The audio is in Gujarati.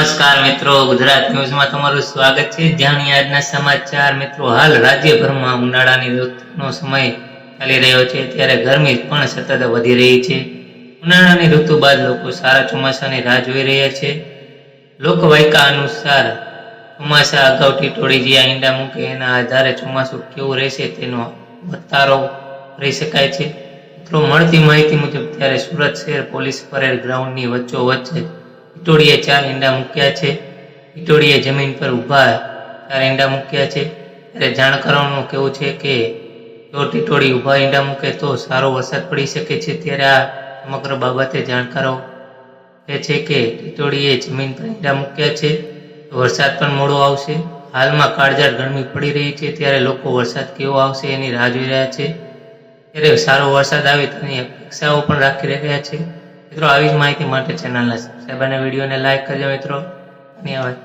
નમસ્કાર મિત્રો, ગુજરાત ન્યૂઝમાં તમારું સ્વાગત છે। જાણીએ આજના સમાચાર। મિત્રો, હાલ રાજ્યભરમાં ઉનાળાની ઋતુનો સમય ચાલી રહ્યો છે, ત્યારે ગરમી પણ સતત વધી રહી છે। ઉનાળાની ઋતુ બાદ લોકો સારા ચોમાસાની રાહ જોઈ રહ્યા છે। લોકવાયકા અનુસાર ચોમાસા અગાઉ ટીટોળી જ્યાં ઈંડા મૂકે એના આધારે ચોમાસું કેવું રહેશે તેનો વતારો કરી શકાય છે। મિત્રો, મળતી માહિતી મુજબ ત્યારે સુરત શહેર પોલીસ પરેડ ગ્રાઉન્ડની વચ્ચોવચ્ચ ટીટોળીએ 4 ઈંડા મૂક્યા છે। ટીટોળીએ જમીન પર ઊભા 4 ઈંડા મૂક્યા છે। ત્યારે જાણકારોનું કહેવું છે કે જો ટીટોળી ઊભા ઈંડા મૂકે તો સારો વરસાદ પડી શકે છે। ત્યારે આ સમગ્ર બાબતે જાણકારો કહે છે કે ટીટોળીએ જમીન પર ઈંડા મૂક્યા છે તો વરસાદ પણ મોડો આવશે। હાલમાં કાળઝાળ ગરમી પડી રહી છે, ત્યારે લોકો વરસાદ કેવો આવશે એની રાહ જોઈ રહ્યા છે। ત્યારે સારો વરસાદ આવે તેની અપેક્ષાઓ પણ રાખી રહ્યા છે। મિત્રો, આવી જ માહિતી માટે ચેનલને સબસ્ક્રાઇબ અને વિડીયોને લાઈક કરજો મિત્રો। ધન્યવાદ।